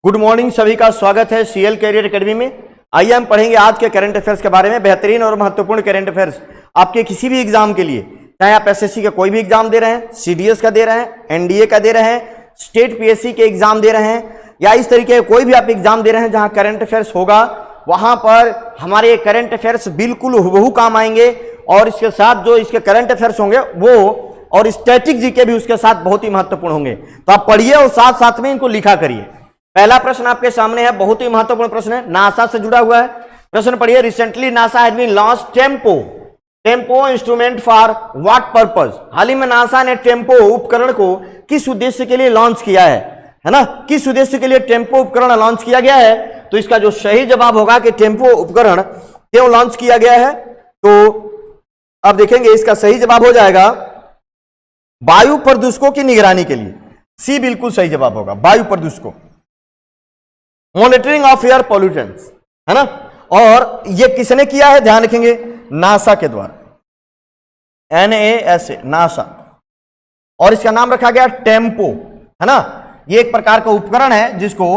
Good morning, सभी का स्वागत है सीएल कैरियर एकेडमी में। आइए हम पढ़ेंगे आज के करंट अफेयर्स के बारे में। बेहतरीन और महत्वपूर्ण करंट अफेयर्स आपके किसी भी एग्जाम के लिए, चाहे आप एसएससी का कोई भी एग्जाम दे रहे हैं, सीडीएस का दे रहे हैं, एनडीए का दे रहे हैं, स्टेट पीएससी के एग्जाम दे रहे हैं, या इस तरीके का कोई भी आप एग्जाम दे रहे हैं जहां करंट अफेयर्स होगा, वहां पर हमारे करंट अफेयर्स बिल्कुल हुबहू काम आएंगे। और इसके साथ जो इसके करंट अफेयर्स होंगे वो और स्टैटिक जीके भी उसके साथ बहुत ही महत्वपूर्ण होंगे। तो आप पढ़िए और साथ साथ में इनको लिखा करिए। पहला प्रश्न आपके सामने है, बहुत ही महत्वपूर्ण प्रश्न है, नासा से जुड़ा हुआ है। प्रश्न पढ़िए। Recently NASA has been launch tempo instrument for what purpose. हाल ही में नासा ने टेम्पो उपकरण को किस उद्देश्य के लिए लॉन्च किया है ना? किस उद्देश्य के लिए टेम्पो उपकरण लॉन्च किया गया है? तो इसका जो सही जवाब होगा कि टेम्पो उपकरण क्यों लॉन्च किया गया है, तो अब देखेंगे इसका सही जवाब हो जाएगा वायु प्रदूषकों की निगरानी के लिए। सी बिल्कुल सही जवाब होगा, वायु प्रदूषकों, मॉनिटरिंग ऑफ एयर पॉल्यूटेंट्स, है ना। और ये किसने किया है, ध्यान रखेंगे, नासा के द्वारा, NASA, नासा। और इसका नाम रखा गया टेम्पो, है ना। ये एक प्रकार का उपकरण है जिसको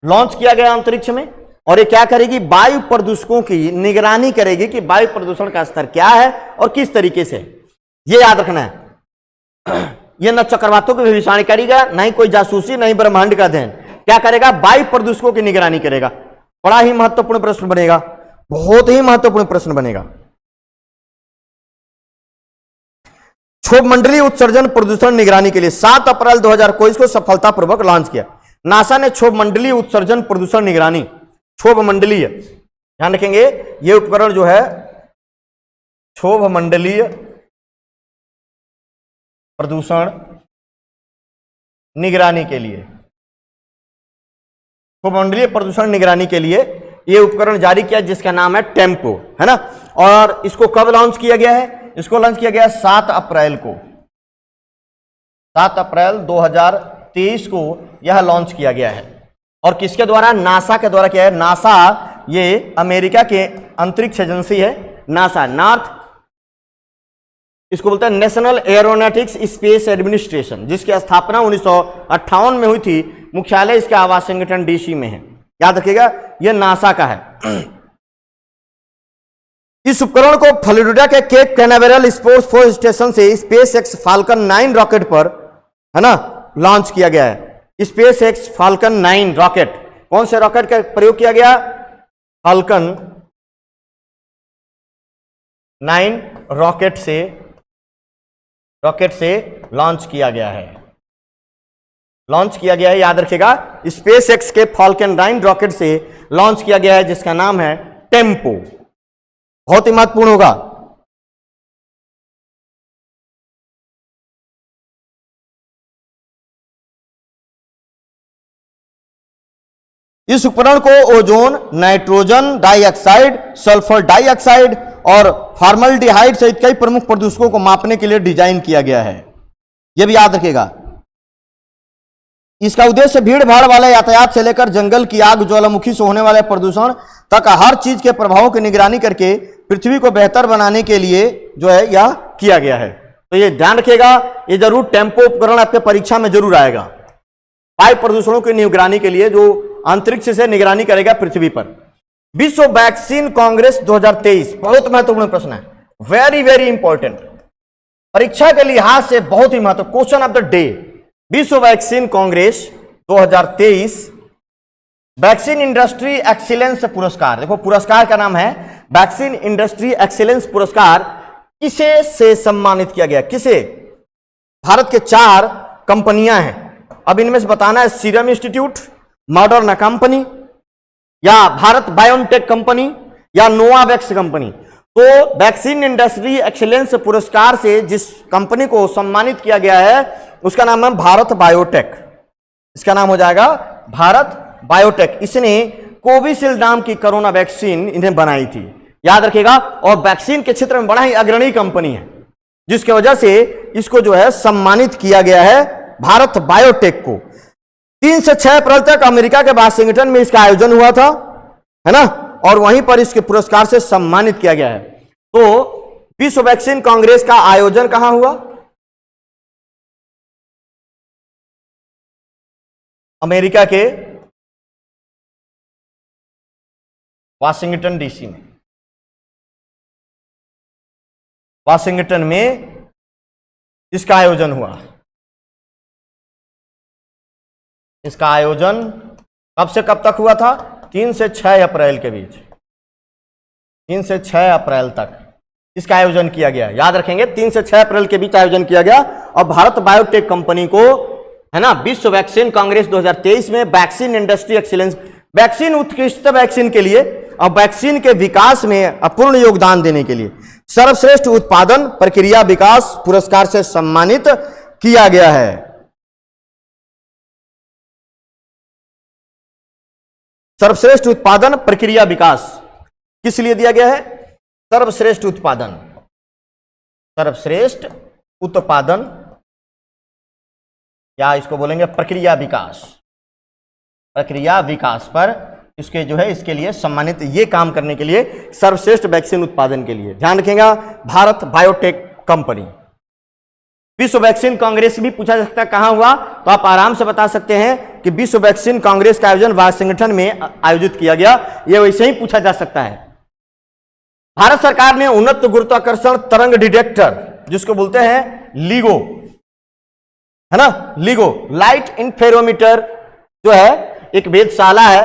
लॉन्च किया गया अंतरिक्ष में, और ये क्या करेगी, वायु प्रदूषकों की निगरानी करेगी कि वायु प्रदूषण का स्तर क्या है और किस तरीके से। ये याद रखना है। ये न चक्रवातों की भविष्यवाणी करेगा, न ही कोई जासूसी, न ही ब्रह्मांड का अध्ययन। क्या करेगा, वायु प्रदूषकों की निगरानी करेगा। बड़ा ही महत्वपूर्ण प्रश्न बनेगा, बहुत ही महत्वपूर्ण प्रश्न बनेगा। क्षोभ मंडलीय उत्सर्जन प्रदूषण निगरानी के लिए 7 अप्रैल 2021 को सफलतापूर्वक लॉन्च किया। नासा ने क्षोभ मंडलीय उत्सर्जन प्रदूषण निगरानी, क्षोभ मंडलीय, ध्यान रखेंगे, यह उपकरण जो है क्षोभ मंडलीय प्रदूषण निगरानी के लिए, क्षोभमंडलीय प्रदूषण निगरानी के लिए यह उपकरण जारी किया जिसका नाम है टेम्पो, है ना। और इसको कब लॉन्च किया गया है? इसको लॉन्च किया गया 7 अप्रैल को, 7 अप्रैल 2023 को यह लॉन्च किया गया है। और किसके द्वारा? नासा के द्वारा किया है। नासा ये अमेरिका के अंतरिक्ष एजेंसी है, नासा, नॉर्थ, इसको बोलते हैं नेशनल एरोनॉटिक्स स्पेस एडमिनिस्ट्रेशन, जिसकी स्थापना 1958 में हुई थी। मुख्यालय इसका वाशिंगटन डीसी में है, याद रखिएगा, यह नासा का है। इस उपकरण को फ्लोरिडा के Cape Canaveral Space Force Station से स्पेस एक्स फाल्कन 9 रॉकेट पर, है ना, लॉन्च किया गया है। स्पेस एक्स फाल्कन 9 रॉकेट, कौन से रॉकेट का प्रयोग किया गया? फाल्कन 9 रॉकेट से लॉन्च किया गया है, याद रखिएगा। स्पेस एक्स के फाल्कन 9 रॉकेट से लॉन्च किया गया है जिसका नाम है टेम्पो। बहुत ही महत्वपूर्ण होगा। इस उपकरण को ozone, nitrogen dioxide, sulphur dioxide और फॉर्मल्डिहाइड सहित कई प्रमुख प्रदूषकों को मापने के लिए डिजाइन किया गया है, यह भी याद रखिएगा। इसका उद्देश्य भीड़ भाड़ वाले यातायात से लेकर जंगल की आग, ज्वालामुखी से होने वाले प्रदूषण तक हर चीज के प्रभावों की निगरानी करके पृथ्वी को बेहतर बनाने के लिए जो है यह किया गया है। तो ये ध्यान रखिएगा, ये जरूर टेम्पो उपकरण आपके परीक्षा में जरूर आएगा। वायु प्रदूषणों की निगरानी के लिए जो अंतरिक्ष से निगरानी करेगा पृथ्वी पर। विश्व वैक्सीन कांग्रेस 2023, बहुत महत्वपूर्ण प्रश्न है, वेरी वेरी इंपॉर्टेंट, परीक्षा के लिहाज से बहुत ही महत्वपूर्ण क्वेश्चन ऑफ द डे। विश्व vaccine Congress 2023 vaccine industry excellence पुरस्कार, देखो पुरस्कार का नाम है वैक्सीन इंडस्ट्री एक्सीलेंस पुरस्कार, किसे से सम्मानित किया गया? किसे? भारत के 4 कंपनियां हैं, अब इनमें से बताना है, सीरम इंस्टीट्यूट, मॉडर्ना कंपनी, या भारत बायोटेक कंपनी, या नोवावैक्स कंपनी। तो वैक्सीन इंडस्ट्री एक्सीलेंस पुरस्कार से जिस कंपनी को सम्मानित किया गया है उसका नाम है भारत बायोटेक। इसका नाम हो जाएगा भारत बायोटेक। इसने कोविशील्ड नाम की कोरोना वैक्सीन इन्हें बनाई थी, याद रखिएगा। और वैक्सीन के क्षेत्र में बड़ा ही अग्रणी कंपनी है, जिसकी वजह से इसको जो है सम्मानित किया गया है, भारत बायोटेक को। 3 से 6 अप्रैल तक अमेरिका के वाशिंगटन में इसका आयोजन हुआ था, है ना, और वहीं पर इसके पुरस्कार से सम्मानित किया गया है। तो विश्व वैक्सीन कांग्रेस का आयोजन कहां हुआ? अमेरिका के वाशिंगटन डीसी में, वाशिंगटन में इसका आयोजन हुआ। इसका आयोजन कब से कब तक हुआ था? 3 से 6 अप्रैल के बीच, 3 से 6 अप्रैल तक इसका आयोजन किया गया। याद रखेंगे, 3 से 6 अप्रैल के बीच आयोजन किया गया। और भारत बायोटेक कंपनी को, है ना, विश्व वैक्सीन कांग्रेस 2023 में वैक्सीन इंडस्ट्री एक्सीलेंस, वैक्सीन उत्कृष्ट वैक्सीन के लिए और वैक्सीन के विकास में अपूर्ण योगदान देने के लिए सर्वश्रेष्ठ उत्पादन प्रक्रिया विकास पुरस्कार से सम्मानित किया गया है। सर्वश्रेष्ठ उत्पादन प्रक्रिया विकास किस लिए दिया गया है? सर्वश्रेष्ठ उत्पादन, सर्वश्रेष्ठ उत्पादन, या इसको बोलेंगे प्रक्रिया विकास, प्रक्रिया विकास पर इसके जो है इसके लिए सम्मानित, ये काम करने के लिए, सर्वश्रेष्ठ वैक्सीन उत्पादन के लिए। ध्यान रखिएगा, भारत बायोटेक कंपनी। विश्व वैक्सीन कांग्रेस भी पूछा जा सकता है कहां हुआ, तो आप आराम से बता सकते हैं कि विश्व वैक्सीन कांग्रेस का आयोजन वाशिंगटन में आयोजित किया गया। यह वैसे ही पूछा जा सकता है। भारत सरकार ने उन्नत गुरुत्वाकर्षण तरंग डिटेक्टर, जिसको बोलते हैं लीगो, है ना, लीगो लाइट इंटरफेरोमीटर, जो है एक वेधशाला है,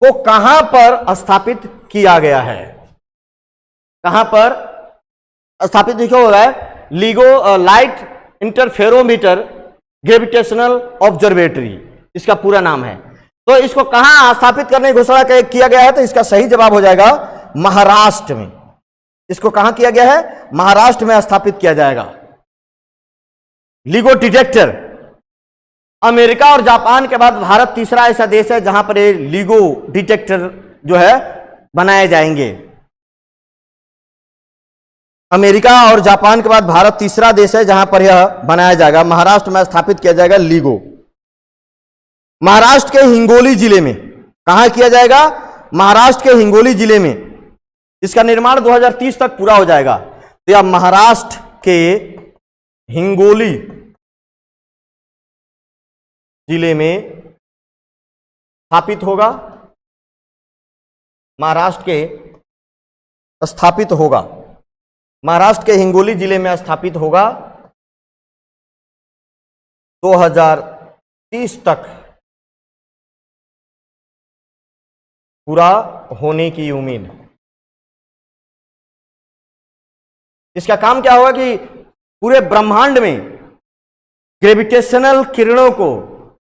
वो कहां पर स्थापित किया गया है? कहां पर स्थापित देखो हो रहा है? LIGO light interferometer gravitational observatory, इसका पूरा नाम है। तो इसको कहां स्थापित करने की घोषणा किया गया है? तो इसका सही जवाब हो जाएगा महाराष्ट्र में। इसको कहां किया गया है? महाराष्ट्र में स्थापित किया जाएगा। LIGO detector. अमेरिका और जापान के बाद भारत तीसरा ऐसा देश है जहां पर ये लीगो डिटेक्टर जो है बनाए जाएंगे। अमेरिका और जापान के बाद भारत तीसरा देश है जहां पर यह बनाया जाएगा। महाराष्ट्र में स्थापित किया जाएगा लीगो। महाराष्ट्र के हिंगोली जिले में कहां किया जाएगा? महाराष्ट्र के हिंगोली जिले में। इसका निर्माण 2030 तक पूरा हो जाएगा। तो यह महाराष्ट्र के हिंगोली जिले में स्थापित होगा। महाराष्ट्र के स्थापित होगा, महाराष्ट्र के हिंगोली जिले में स्थापित होगा। 2030 तक पूरा होने की उम्मीद। इसका काम क्या होगा कि पूरे ब्रह्मांड में ग्रेविटेशनल किरणों को,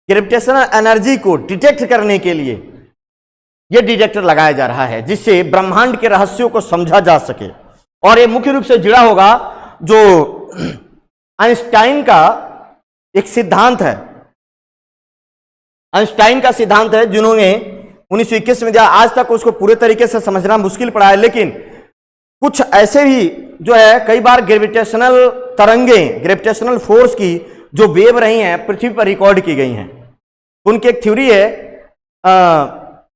ग्रेविटेशनल एनर्जी को डिटेक्ट करने के लिए यह डिटेक्टर लगाया जा रहा है, जिससे ब्रह्मांड के रहस्यों को समझा जा सके। और यह मुख्य रूप से जुड़ा होगा जो आइंस्टाइन का एक सिद्धांत है, आइंस्टाइन का सिद्धांत है, जिन्होंने 1921 में दिया। आज तक उसको पूरे तरीके से समझना मुश्किल पड़ा है, लेकिन कुछ ऐसे भी जो है कई बार ग्रेविटेशनल तरंगें, ग्रेविटेशनल फोर्स की जो वेव रही हैं पृथ्वी पर रिकॉर्ड की गई हैं। उनकी एक थ्योरी है,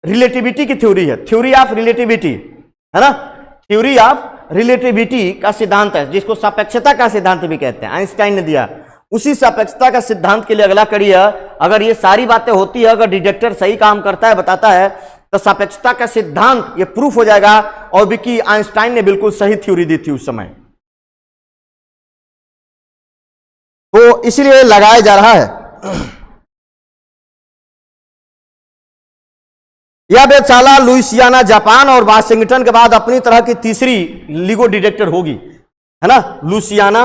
रिलेटिविटी की थ्योरी है, थ्योरी ऑफ रिलेटिविटी, है ना, थ्योरी ऑफ रिलेटिविटी का सिद्धांत है, जिसको सापेक्षता का सिद्धांत भी कहते हैं, आइंस्टाइन ने दिया। उसी सापेक्षता का सिद्धांत के लिए अगला कड़ी है, अगर ये सारी बातें होती है, अगर डिटेक्टर सही काम करता है, बताता है, तो सापेक्षता का सिद्धांत ये प्रूफ हो जाएगा। और भी कि आइंस्टाइन ने बिल्कुल सही थ्योरी दी थी उस समय, तो इसीलिए लगाया जा रहा है। यह वेधशाला लुइसियाना, जापान और वाशिंगटन के बाद अपनी तरह की तीसरी लीगो डिटेक्टर होगी, है ना। लुइसियाना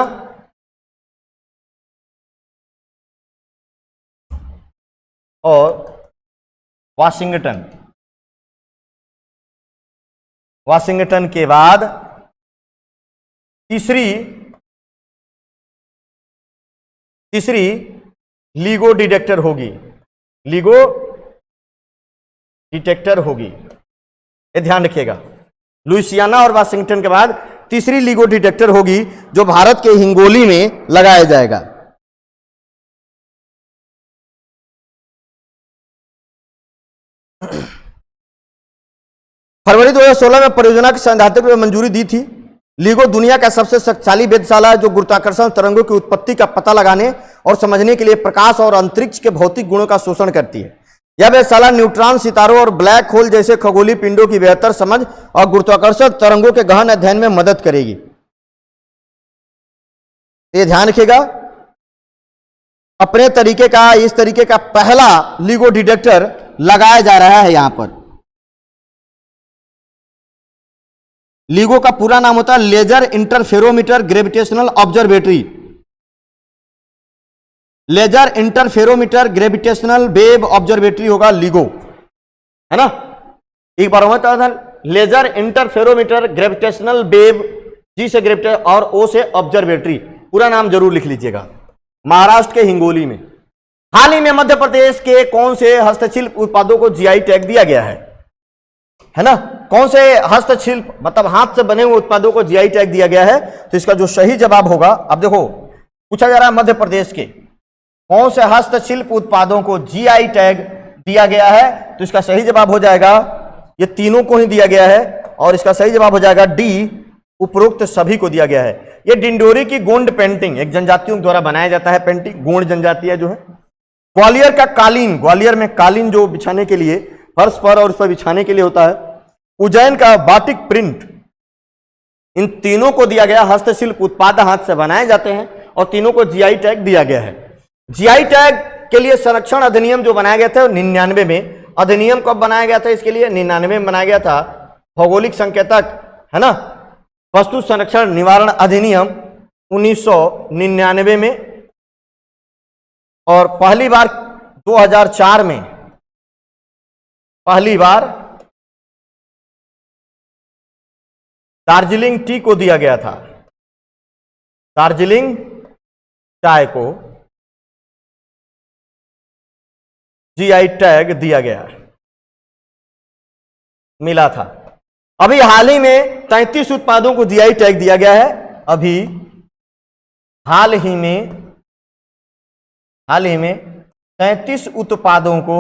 और वाशिंगटन, वाशिंगटन के बाद तीसरी लीगो डिटेक्टर होगी, लीगो डिटेक्टर होगी। ये ध्यान रखिएगा, लुइसियाना और वाशिंगटन के बाद तीसरी लीगो डिटेक्टर होगी, जो भारत के हिंगोली में लगाया जाएगा। फरवरी 2016 में परियोजना की सैद्धांतिक मंजूरी दी थी। लीगो दुनिया का सबसे शक्तिशाली वेधशाला है, जो गुरुत्वाकर्षण तरंगों की उत्पत्ति का पता लगाने और समझने के लिए प्रकाश और अंतरिक्ष के भौतिक गुणों का शोषण करती है। यह वेधशाला न्यूट्रॉन, सितारों और ब्लैक होल जैसे खगोलीय पिंडों की बेहतर समझ और गुरुत्वाकर्षण तरंगों के गहन अध्ययन में मदद करेगी। ये ध्यान रखिएगा, अपने तरीके का, इस तरीके का पहला LIGO डिटेक्टर लगाया जा रहा है यहां पर। LIGO का पूरा नाम होता है laser interferometer gravitational observatory. Laser interferometer gravitational wave observatory होगा LIGO, है ना। एक बार होता था laser interferometer gravitational wave, G से ग्रेविटेशन और ओ से ऑब्जर्वेटरी, पूरा नाम जरूर लिख लीजिएगा। महाराष्ट्र के हिंगोली में हाल ही में मध्य प्रदेश के कौन से हस्तशिल्प उत्पादों को जीआई टैग दिया गया है ना। कौन से हस्तशिल्प मतलब हाथ से बने हुए उत्पादों को जीआई टैग दिया गया है, तो इसका जो सही जवाब होगा, अब देखो पूछा जा रहा है मध्य प्रदेश के कौन से हस्तशिल्प उत्पादों को जीआई टैग दिया गया है, तो इसका सही जवाब हो जाएगा, ये तीनों को ही दिया गया है और इसका सही जवाब हो जाएगा डी, उपरोक्त सभी को दिया गया है। ये डिंडोरी की गोंड पेंटिंग एक जनजातियों द्वारा बनाया जाता है, पेंटिंग गोंड जनजाति है जो है। ग्वालियर का कालीन, ग्वालियर में कालीन जो बिछाने के लिए फर्श पर और उस पर बिछाने के लिए होता है। उज्जैन का बाटिक प्रिंट, इन तीनों को दिया गया हस्तशिल्प उत्पाद हाथ से बनाए जाते हैं और तीनों को जीआई टैग दिया गया है। जीआई टैग के लिए संरक्षण अधिनियम जो बनाया गया था 99 में, अधिनियम कब बनाया गया था इसके लिए, 99 में बनाया गया था। भौगोलिक संकेतक है ना, वस्तु संरक्षण निवारण अधिनियम 1999 में, और पहली बार 2004 में पहली बार दार्जिलिंग टी को दिया गया था, दार्जिलिंग चाय को जीआई टैग दिया गया, मिला था। अभी हाल ही में 33 उत्पादों को जीआई टैग दिया गया है। अभी हाल ही में 33 उत्पादों को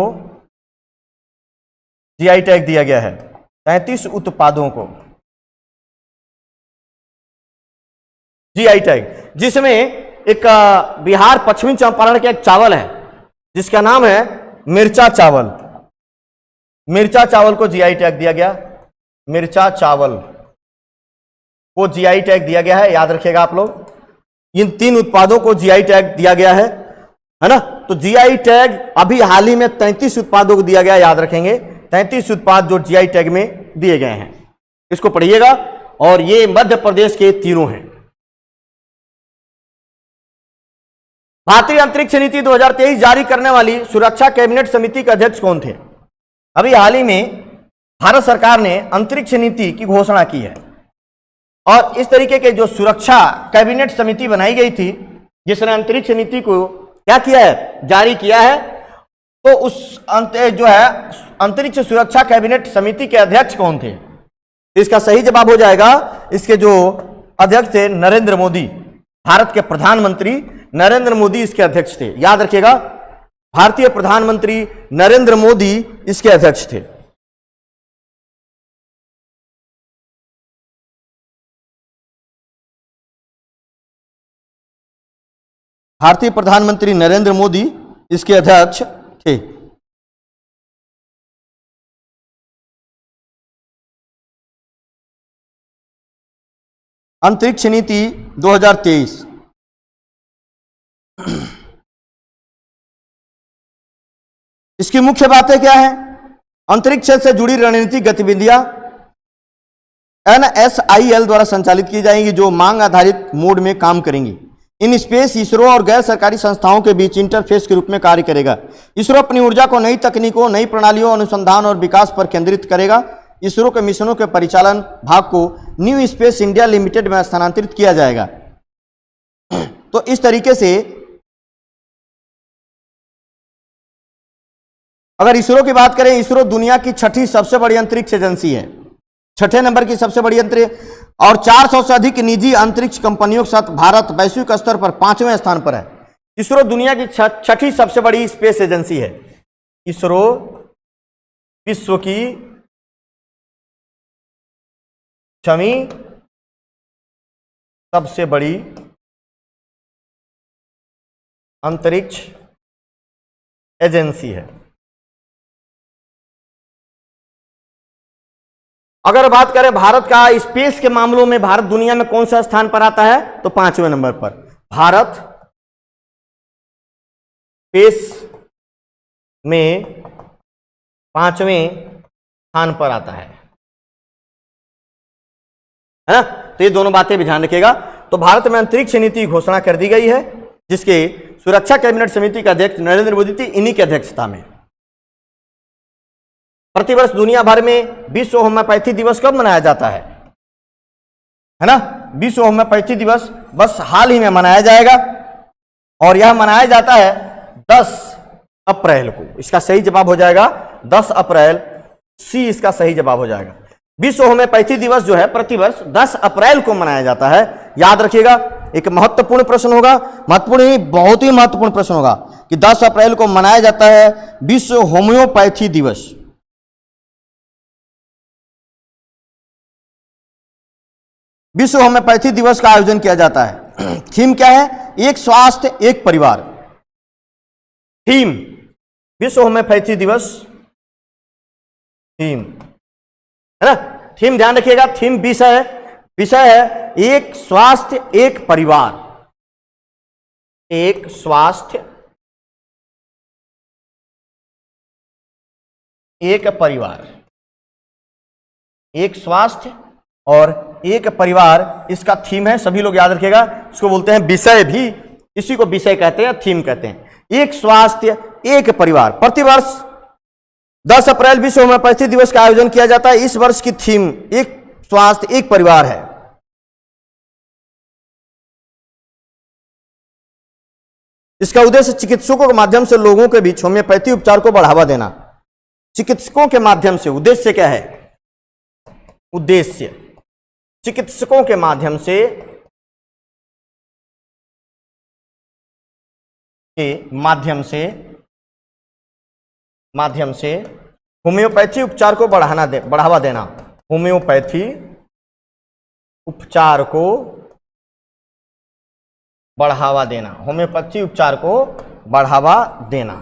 जीआई टैग दिया गया है, 33 उत्पादों को जीआई टैग, जिसमें एक बिहार पश्चिमी चंपारण का एक चावल है जिसका नाम है मिर्चा चावल। मिर्चा चावल को जीआई टैग दिया गया, मिर्चा चावल को जीआई टैग दिया गया है, याद रखिएगा आप लोग। इन तीन उत्पादों को जीआई टैग दिया गया है ना। तो जीआई टैग अभी हाल ही में 33 उत्पादों को दिया गया, याद रखेंगे 33 उत्पाद जो जीआई टैग में दिए गए हैं, इसको पढ़िएगा। और ये मध्य प्रदेश के तीनों हैं। भारतीय अंतरिक्ष नीति 2023 जारी करने वाली सुरक्षा कैबिनेट समिति के अध्यक्ष कौन थे। अभी हाल ही में भारत सरकार ने अंतरिक्ष नीति की घोषणा की है और इस तरीके के जो सुरक्षा कैबिनेट समिति बनाई गई थी जिसने अंतरिक्ष नीति को क्या किया है, जारी किया है, तो उस जो है अंतरिक्ष सुरक्षा कैबिनेट समिति के अध्यक्ष कौन थे। इसका सही जवाब हो जाएगा, इसके जो अध्यक्ष थे नरेंद्र मोदी, भारत के प्रधानमंत्री नरेंद्र मोदी इसके अध्यक्ष थे। याद रखिएगा, भारतीय प्रधानमंत्री नरेंद्र मोदी इसके अध्यक्ष थे। भारतीय प्रधानमंत्री नरेंद्र मोदी इसके अध्यक्ष थे। अंतरिक्ष नीति 2023 इसकी मुख्य बातें क्या है। अंतरिक्ष से जुड़ी रणनीतिक गतिविधियां NSIL द्वारा संचालित की जाएंगी जो मांग आधारित मोड में काम करेंगी। इन स्पेस इसरो और गैर सरकारी संस्थाओं के बीच इंटरफेस के रूप में कार्य करेगा। इसरो अपनी ऊर्जा को नई तकनीकों, नई प्रणालियों, अनुसंधान और विकास पर केंद्रित करेगा। इसरो के मिशनों के परिचालन भाग को न्यू स्पेस इंडिया लिमिटेड में स्थानांतरित किया जाएगा। तो इस तरीके से अगर इसरो की बात करें, इसरो दुनिया की छठी सबसे बड़ी अंतरिक्ष एजेंसी है, छठे नंबर की सबसे बड़ी अंतरिक्ष, और 400 से अधिक निजी अंतरिक्ष कंपनियों के साथ भारत वैश्विक स्तर पर 5वें स्थान पर है। इसरो दुनिया की छठी सबसे बड़ी स्पेस एजेंसी है। इसरो विश्व की छठी सबसे बड़ी अंतरिक्ष एजेंसी है। अगर बात करें भारत का स्पेस के मामलों में, भारत दुनिया में कौन सा स्थान पर आता है, तो 5वें नंबर पर भारत स्पेस में 5वें स्थान पर आता है ना। तो ये दोनों बातें भी ध्यान रखिएगा। तो भारत में अंतरिक्ष नीति की घोषणा कर दी गई है, जिसके सुरक्षा कैबिनेट समिति का अध्यक्ष नरेंद्र मोदी थी, इन्हीं की अध्यक्षता में। प्रतिवर्ष दुनिया भर में विश्व होम्योपैथी दिवस कब मनाया जाता है ना। विश्व होम्योपैथी दिवस बस हाल ही में मनाया जाएगा, और यह मनाया जाता है 10 अप्रैल को। इसका सही जवाब हो जाएगा 10 अप्रैल, सी इसका सही जवाब हो जाएगा। विश्व होम्योपैथी दिवस जो है प्रतिवर्ष 10 अप्रैल को मनाया जाता है। याद रखिएगा, एक महत्वपूर्ण प्रश्न होगा, महत्वपूर्ण ही, बहुत ही महत्वपूर्ण प्रश्न होगा कि 10 अप्रैल को मनाया जाता है विश्व होम्योपैथी दिवस। विश्व होम्योपैथी दिवस का आयोजन किया जाता है। थीम क्या है, एक स्वास्थ्य एक परिवार। थीम विश्व होम्योपैथी दिवस, थीम है ना। थीम ध्यान रखिएगा, थीम विषय है एक स्वास्थ्य एक परिवार। एक स्वास्थ्य एक परिवार, एक स्वास्थ्य और एक परिवार इसका थीम है। सभी लोग याद रखिएगा, इसको बोलते हैं विषय भी, इसी को विषय कहते हैं, थीम कहते हैं। एक स्वास्थ्य एक परिवार। प्रतिवर्ष 10 अप्रैल विश्व होम्योपैथी दिवस का आयोजन किया जाता है। इस वर्ष की थीम एक स्वास्थ्य एक परिवार है। इसका उद्देश्य चिकित्सकों के माध्यम से लोगों के बीच होम्योपैथी उपचार को बढ़ावा देना। चिकित्सकों के माध्यम से, उद्देश्य क्या है, उद्देश्य चिकित्सकों के माध्यम से होम्योपैथी उपचार को बढ़ावा देना। होम्योपैथी उपचार को बढ़ावा देना, होम्योपैथी उपचार को बढ़ावा देना,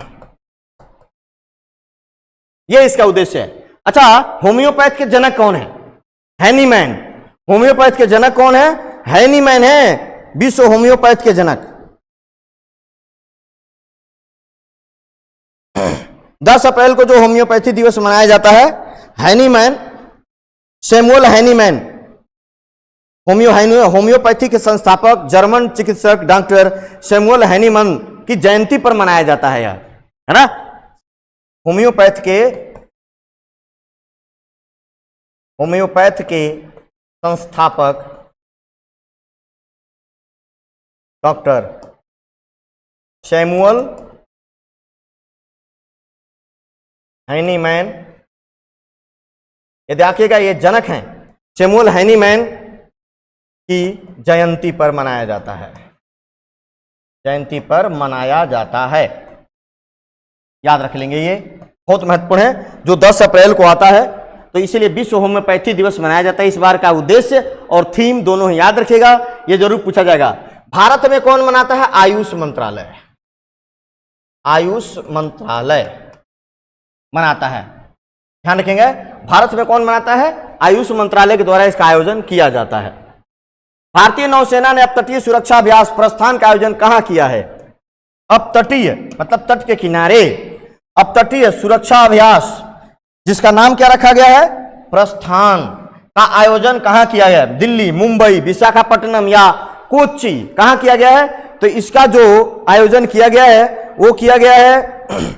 यह इसका उद्देश्य है। अच्छा, होम्योपैथ के जनक कौन है, हैनीमैन। होम्योपैथ के जनक कौन है, हैनीमैन है विश्व होम्योपैथ के जनक। 10 अप्रैल को जो होम्योपैथी दिवस मनाया जाता है, हैनीमैन, सैमुअल हैनीमैन, होम्योपैथी के संस्थापक जर्मन चिकित्सक डॉक्टर सैमुअल हैनीमैन की जयंती पर मनाया जाता है, यार, है ना। होम्योपैथ के संस्थापक डॉक्टर सैमुअल हैनीमैन, ये देखिएगा, ये जनक हैं। सैमुअल हैनीमैन की जयंती पर मनाया जाता है, जयंती पर मनाया जाता है। याद रख लेंगे, ये बहुत महत्वपूर्ण है, जो 10 अप्रैल को आता है। तो इसीलिए विश्व होम्योपैथी दिवस मनाया जाता है। इस बार का उद्देश्य और थीम दोनों ही याद रखिएगा, ये जरूर पूछा जाएगा। भारत में कौन मनाता है, आयुष मंत्रालय। आयुष मंत्रालय मनाता है, ध्यान रखेंगे। भारत में कौन मनाता है, आयुष मंत्रालय के द्वारा इसका आयोजन किया जाता है। भारतीय नौसेना ने अपतटीय सुरक्षा अभ्यास प्रस्थान का आयोजन कहां किया है। अपतटीय मतलब तट के किनारे, अपतटीय सुरक्षा अभ्यास जिसका नाम क्या रखा गया है, प्रस्थान, का आयोजन कहां किया गया है, दिल्ली, मुंबई, विशाखापट्टनम या कोच्चि, कहां किया गया है। तो इसका जो आयोजन किया गया है वो किया गया है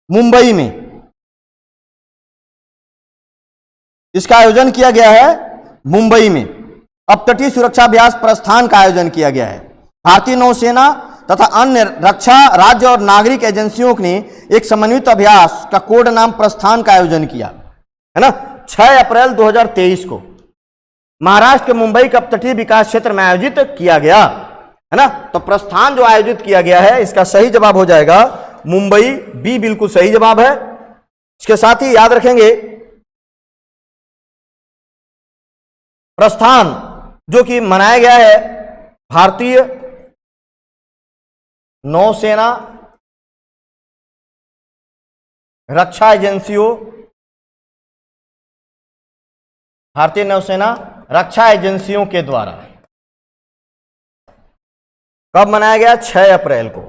मुंबई में। इसका आयोजन किया गया है मुंबई में। अपतटीय सुरक्षा अभ्यास प्रस्थान का आयोजन किया गया है। भारतीय नौसेना तथा अन्य रक्षा, राज्य और नागरिक एजेंसियों ने एक समन्वित अभ्यास का कोड नाम प्रस्थान का आयोजन किया, है ना। 6 अप्रैल 2023 को महाराष्ट्र के मुंबई के अपतटीय विकास क्षेत्र में आयोजित किया गया, है ना। तो प्रस्थान जो आयोजित किया गया है, इसका सही जवाब हो जाएगा मुंबई, बी बिल्कुल सही जवाब है। इसके साथ ही याद रखेंगे प्रस्थान जो कि मनाया गया है भारतीय नौसेना रक्षा एजेंसियों, भारतीय नौसेना रक्षा एजेंसियों के द्वारा कब मनाया गया? 6 अप्रैल को।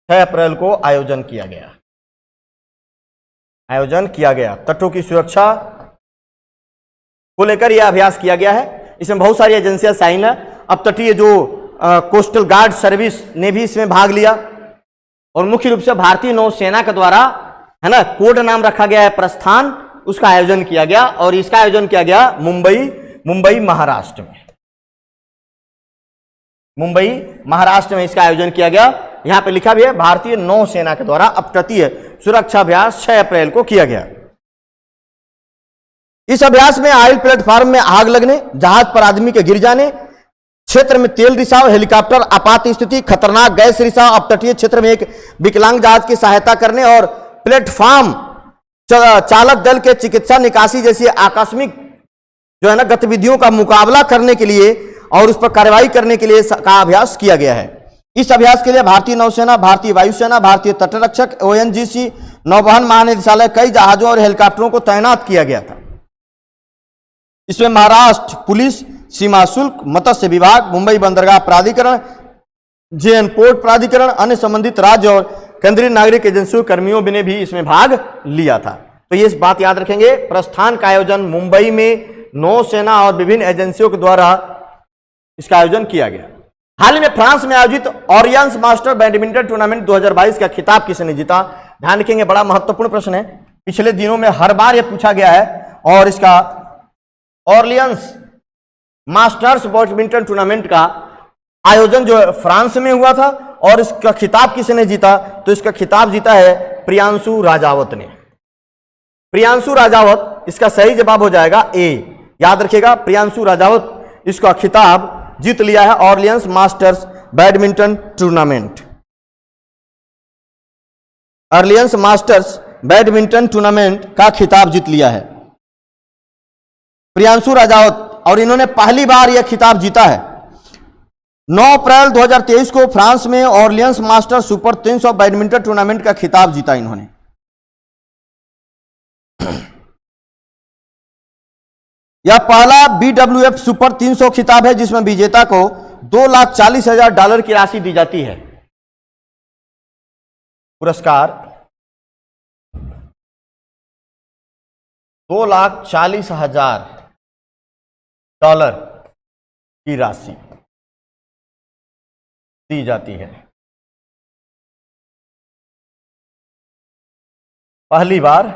6 अप्रैल को आयोजन किया गया। तटों की सुरक्षा को लेकर यह अभ्यास किया गया है। इसमें बहुत सारी एजेंसियां शामिल है। अब तटीय जो कोस्टल गार्ड सर्विस ने भी इसमें भाग लिया और मुख्य रूप से भारतीय नौसेना के द्वारा, है ना, कोड नाम रखा गया है प्रस्थान, उसका आयोजन किया गया और इसका आयोजन किया गया मुंबई महाराष्ट्र में। मुंबई महाराष्ट्र में इसका आयोजन किया गया। यहां पे लिखा भी है भारतीय नौसेना के द्वारा अपतटीय सुरक्षा अभ्यास 6 अप्रैल को किया गया। इस अभ्यास में ऑयल प्लेटफॉर्म में आग लगने, जहाज पर आदमी के गिर जाने, क्षेत्र में तेल रिसाव, हेलीकॉप्टर आपात स्थिति, खतरनाक गैस रिसाव, अपतटीय क्षेत्र में एक विकलांग जहाज की सहायता करने और प्लेटफॉर्म चालक दल के चिकित्सा निकासी जैसी आकस्मिक जो है ना गतिविधियों का मुकाबला करने के लिए और उस पर कार्रवाई करने के लिए का अभ्यास किया गया है। इस अभ्यास के लिए भारतीय नौसेना, भारतीय वायुसेना, भारतीय तटरक्षक, ओएनजीसी, नौवहन महानिदेशालय, कई जहाजों और हेलीकॉप्टरों को तैनात किया गया था। इसमें महाराष्ट्र पुलिस, सीमा शुल्क, मत्स्य विभाग, मुंबई बंदरगाह प्राधिकरण, जेएन पोर्ट प्राधिकरण, अन्य संबंधित राज्य और केंद्रीय नागरिक एजेंसियों कर्मियों ने भी इसमें भाग लिया था। तो ये बात याद रखेंगे, प्रस्थान का आयोजन मुंबई में नौसेना और विभिन्न एजेंसियों के द्वारा इसका आयोजन किया गया। हाल ही में फ्रांस में आयोजित ऑरियंस मास्टर बैडमिंटन टूर्नामेंट 2022 का खिताब किसने जीता? ध्यान रखेंगे, बड़ा महत्वपूर्ण प्रश्न है, पिछले दिनों में हर बार यह पूछा गया है। और इसका ऑर्लियंस मास्टर्स बैडमिंटन टूर्नामेंट का आयोजन जो है फ्रांस में हुआ था और इसका खिताब किसने जीता? तो इसका खिताब जीता है प्रियांशु राजावत ने। प्रियांशु राजावत, इसका सही जवाब हो जाएगा ए। याद रखिएगा, प्रियांशु राजावत इसका खिताब जीत लिया है Orleans masters badminton tournament. Orleans masters badminton tournament का खिताब जीत लिया है प्रियांशु राजावत और इन्होंने पहली बार यह खिताब जीता है। 9 अप्रैल 2023 को फ्रांस में Orleans master super 300 badminton tournament का खिताब जीता इन्होंने। यह पहला BWF सुपर 300 खिताब है जिसमें विजेता को $2,40,000 की राशि दी जाती है। पुरस्कार $2,40,000 की राशि दी जाती है। पहली बार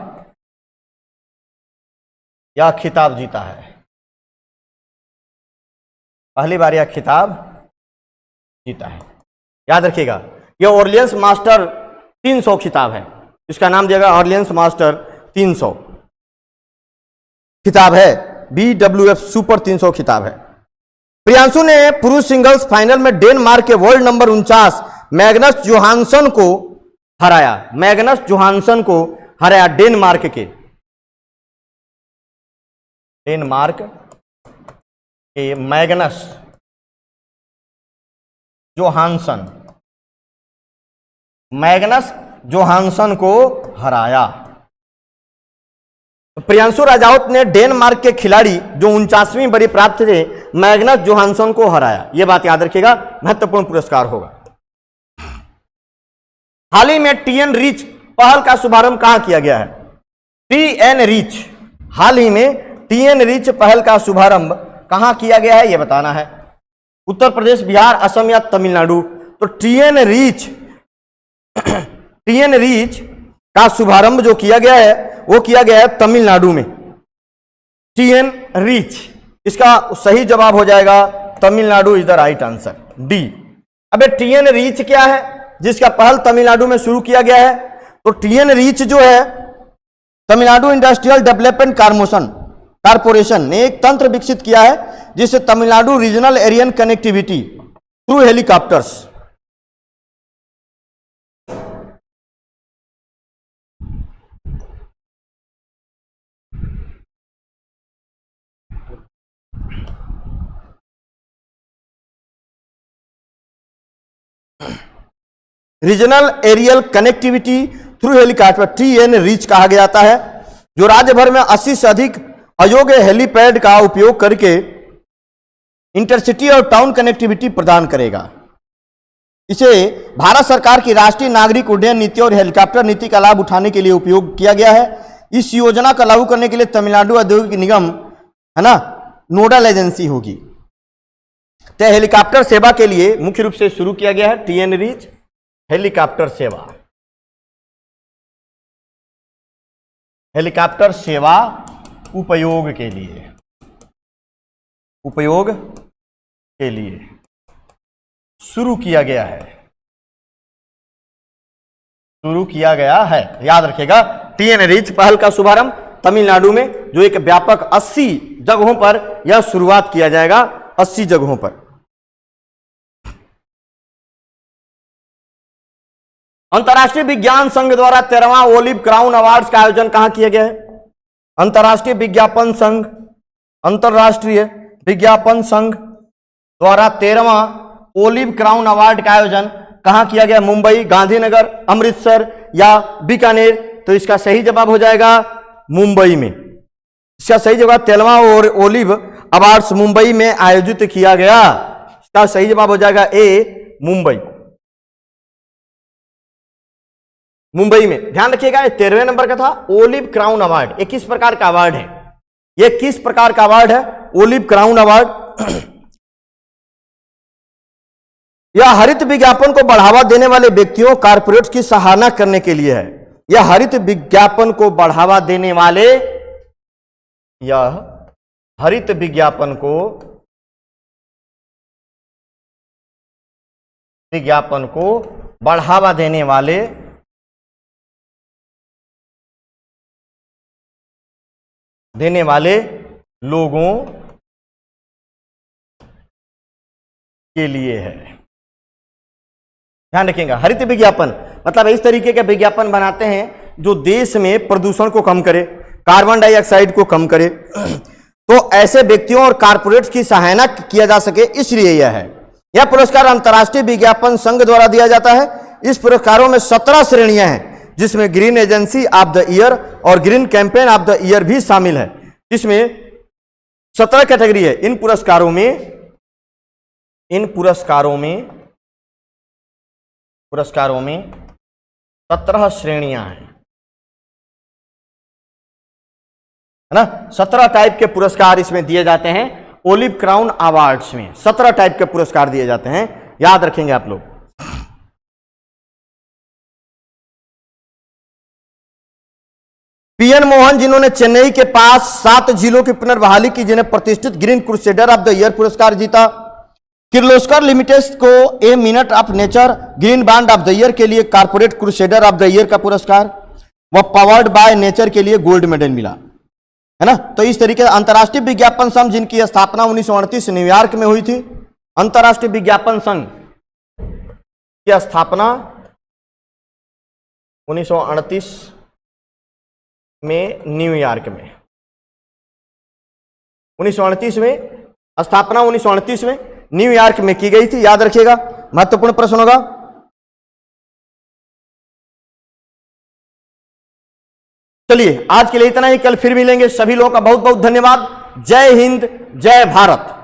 यह खिताब जीता है, पहली बार यह खिताब जीता है। याद रखिएगा, यह ऑर्लियंस मास्टर 300 खिताब है, इसका नाम दिया गया ऑर्लियंस मास्टर 300 खिताब है, BWF सुपर 300 खिताब है। प्रियांशु ने पुरुष सिंगल्स फाइनल में डेनमार्क के वर्ल्ड नंबर 49 मैग्नस जोहानसन को हराया। मैग्नस जोहानसन को हराया, डेनमार्क के मैग्नस जोहानसन को हराया। प्रियांशु राजावत ने डेनमार्क के खिलाड़ी जो 49वीं बड़ी प्राप्त थे मैग्नस जोहानसन को हराया। यह बात याद रखिएगा, महत्वपूर्ण पुरस्कार होगा। हाल ही में TN रीच पहल का शुभारंभ कहां किया गया है? TN रीच, हाल ही में TN रीच पहल का शुभारंभ कहां किया गया है, यह बताना है। उत्तर प्रदेश, बिहार, असम या तमिलनाडु? तो TN रीच का शुभारंभ जो किया गया है वो किया गया है तमिलनाडु में। TN रीच, इसका सही जवाब हो जाएगा Tamil Nadu is the right answer, D. अबे TN रीच क्या है जिसका पहल तमिलनाडु में शुरू किया गया है? तो TN रीच जो है तमिलनाडु इंडस्ट्रियल डेवलपमेंट कारपोरेशन ने एक तंत्र विकसित किया है जिससे Tamil Nadu regional aerial connectivity through helicopters regional aerial connectivity through helicopter, TN reach कहा गया जाता है, जो राज्य भर में 80 से अधिक अयोग्य हेलीपैड का उपयोग करके इंटरसिटी और टाउन कनेक्टिविटी प्रदान करेगा। इसे भारत सरकार की राष्ट्रीय नागरिक उड्डयन नीति और हेलीकॉप्टर नीति का लाभ उठाने के लिए उपयोग किया गया है। इस योजना का लागू करने के लिए तमिलनाडु औद्योगिक निगम, है ना, नोडल एजेंसी होगी। तो हेलीकॉप्टर सेवा के लिए मुख्य रूप से शुरू किया गया है TN रीच हेलीकॉप्टर सेवा। हेलीकॉप्टर सेवा उपयोग के लिए शुरू किया गया है, याद रखिएगा। TN रीच पहल का शुभारंभ तमिलनाडु में, जो एक व्यापक 80 जगहों पर यह शुरुआत किया जाएगा, 80 जगहों पर। अंतर्राष्ट्रीय विज्ञान संघ द्वारा 13वां ओलिव क्राउन अवार्ड्स का आयोजन कहां किया गया है? अंतर्राष्ट्रीय विज्ञापन संघ द्वारा 13वां ओलिव क्राउन अवार्ड का आयोजन कहां किया गया? मुंबई, गांधीनगर, अमृतसर या बीकानेर? तो इसका सही जवाब हो जाएगा मुंबई में। इसका सही जवाब 13वां ओलिव अवार्ड्स मुंबई में आयोजित किया गया। इसका सही जवाब हो जाएगा ए, मुंबई में। ध्यान रखिएगा, 13वें नंबर का था ओलिव क्राउन अवार्ड। ये किस प्रकार का अवार्ड है? ओलिव क्राउन अवार्ड यह हरित विज्ञापन को बढ़ावा देने वाले व्यक्तियों, कारपोरेट्स की सराहना करने के लिए है। यह हरित विज्ञापन को बढ़ावा देने वाले बढ़ावा देने वाले लोगों के लिए है। ध्यान रखिएगा, हरित विज्ञापन मतलब इस तरीके के विज्ञापन बनाते हैं जो देश में प्रदूषण को कम करे, कार्बन डाइऑक्साइड को कम करे। तो ऐसे व्यक्तियों और कारपोरेट्स की सराहना किया जा सके, इसलिए यह पुरस्कार अंतर्राष्ट्रीय विज्ञापन संघ द्वारा दिया जाता है। इस पुरस्कारों में 17 श्रेणियां हैं, जिसमें green agency of the year और green campaign of the year भी शामिल है। इसमें 17 कैटेगरी है। इन पुरस्कारों में 17 श्रेणियां हैं, है ना। 17 टाइप के पुरस्कार इसमें दिए जाते हैं। ओलिव क्राउन अवार्ड्स में 17 टाइप के पुरस्कार दिए जाते हैं, याद रखेंगे आप लोग। PN मोहन, जिन्होंने चेन्नई के पास 7 झीलों की पुनर्बहाली की, जिन्हें प्रतिष्ठित green crusader of the year पुरस्कार जीता। किर्लोस्कर लिमिटेड को a minute of nature green bond of the year के लिए corporate crusader of the year का पुरस्कार व पावर्ड बाय नेचर के लिए गोल्ड मेडल मिला, है ना। तो इस तरीके से अंतर्राष्ट्रीय विज्ञापन संघ, जिनकी स्थापना 1938 न्यूयॉर्क में हुई थी, अंतर्राष्ट्रीय विज्ञापन संघ की स्थापना 1938 में न्यूयॉर्क में, 1938 में स्थापना 1938 में न्यूयॉर्क में की गई थी, याद रखिएगा। महत्वपूर्ण प्रश्न होगा। चलिए आज के लिए इतना ही, कल फिर मिलेंगे। सभी लोगों का बहुत बहुत धन्यवाद। जय हिंद, जय भारत।